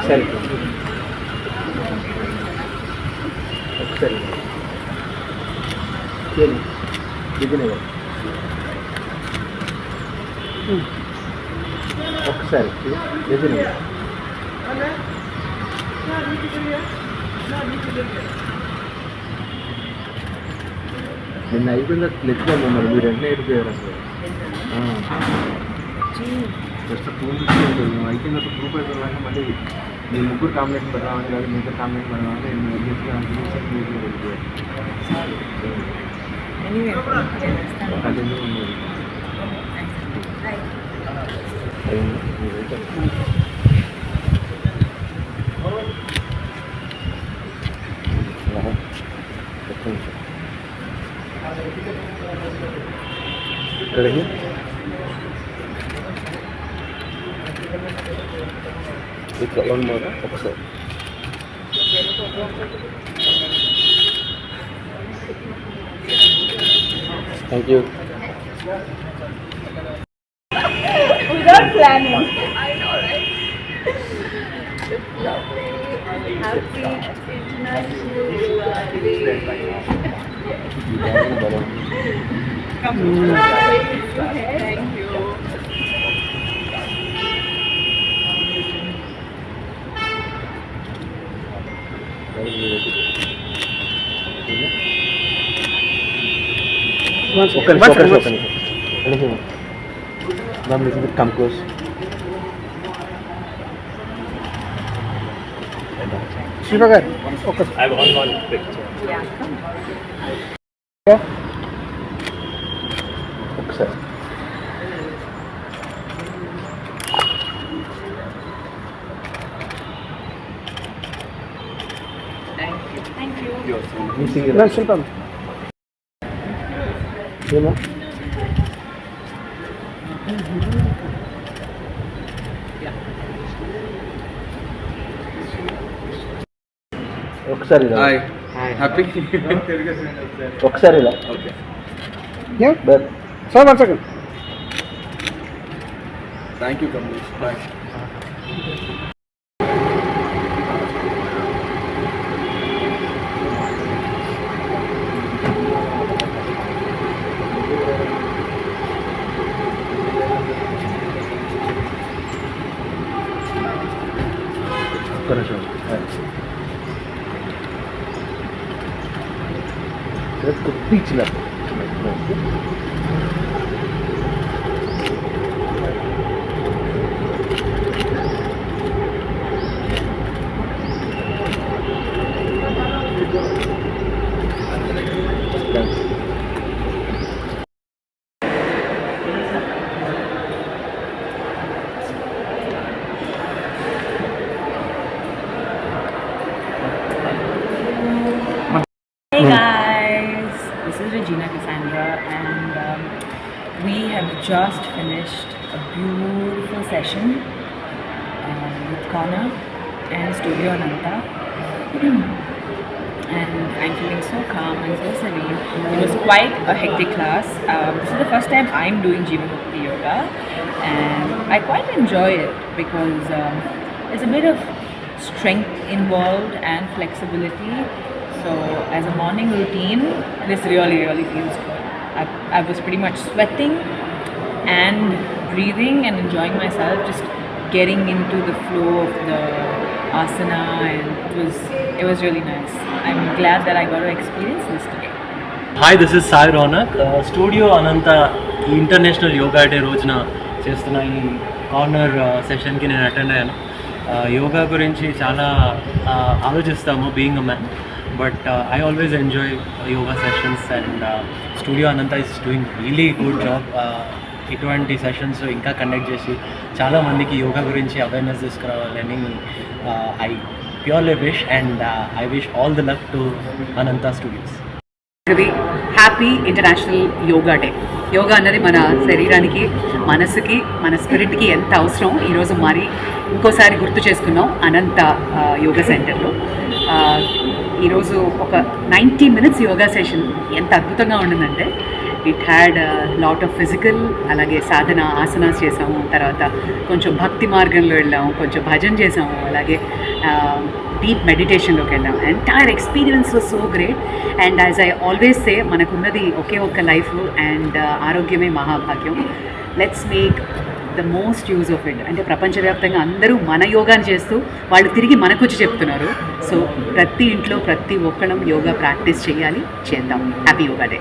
ఒకసారి ఒకసారి ఒకసారి నిన్న అయిపోయిందా లెక్చర్ మరి మీరు వెంటనే అయిపోయారు అసలు జస్ట్ ప్రూఫ్ ఉంటుంది అయిపోయిన ప్రూఫ్ అయిపోయినా మళ్ళీ మీ ముగ్గురు కాంబినేషన్ పెడదామని కాదు మిగతా కాంబినేషన్ పెడదామని నేను ఇక్కడికి ఇక్కడ ఉండదు ఒకసారి thank you without planning. I know, right? It's lovely. Happy International Yoga Day. Come on. Thank you. Ma'am, little bit come close. Shivagar, okay. I have one picture. Yeah, come on. Yeah. Okay, sir. Thank you. Thank you. You sing it. Ma'am, Shilpam. Yeah, ma'am. ఒకసారి Hi. Happy? ఒకసారి Okay. Yeah. But Sir, 1 second. Thank you, Kamlesh. Bye. ఒక్క నిమిషం కొద్ది ఇచ్చిన Hey guys, this is Regina Cassandra and we have just finished a beautiful session with Connor and Studio Ananta and I'm feeling so calm and so serene. It was quite a hectic class. This is the first time I'm doing Jivamukti Yoga and I quite enjoy it because there's a bit of strength involved and flexibility. So as a morning routine, this really feels good. I was pretty much sweating and breathing and enjoying myself, just getting into the flow of the asana, and it was really nice. I'm glad that I got to experience this today. Hi this is Sai Ronak studio Anantha international yoga day రోజున చేస్తున్న ఈ corner సెషన్కి నేను attend అయ్యాను. యోగా గురించి చాలా ఆలోచిస్తాము being a man, but I always enjoy yoga sessions and studio Anantha is doing really good job. ఇటువంటి sessions ఇంకా కండక్ట్ చేసి చాలామందికి యోగా గురించి అవేర్నెస్ తీసుకురావాలని I purely wish and I wish all the luck to Anantha studios. Happy international yoga day. Yoga అన్నది మన శరీరానికి, మనసుకి, మన స్పిరిట్కి ఎంత అవసరం ఈరోజు మరి ఇంకోసారి గుర్తు చేసుకున్నాం అనంత యోగా సెంటర్లో. ఈరోజు ఒక 90 minutes యోగా సెషన్ ఎంత అద్భుతంగా ఉండిందంటే it had lot of physical, అలాగే సాధన ఆసనాస్ చేసాము, తర్వాత కొంచెం భక్తి మార్గంలో వెళ్ళాము, కొంచెం భజన చేసాము, అలాగే డీప్ మెడిటేషన్లోకి వెళ్ళాం. Entire experience was so great. And as I always say, మనకున్నది ఒకే ఒక్క లైఫ్ అండ్ ఆరోగ్యమే మహాభాగ్యం. Let's make the most use of it. అంటే ప్రపంచవ్యాప్తంగా అందరూ మన యోగాని చేస్తూ వాళ్ళు తిరిగి మనకు వచ్చి చెప్తున్నారు. సో ప్రతి ఇంట్లో ప్రతి ఒక్కళ్ళం యోగా ప్రాక్టీస్ చేయాలి, చేద్దాం. Happy yoga day.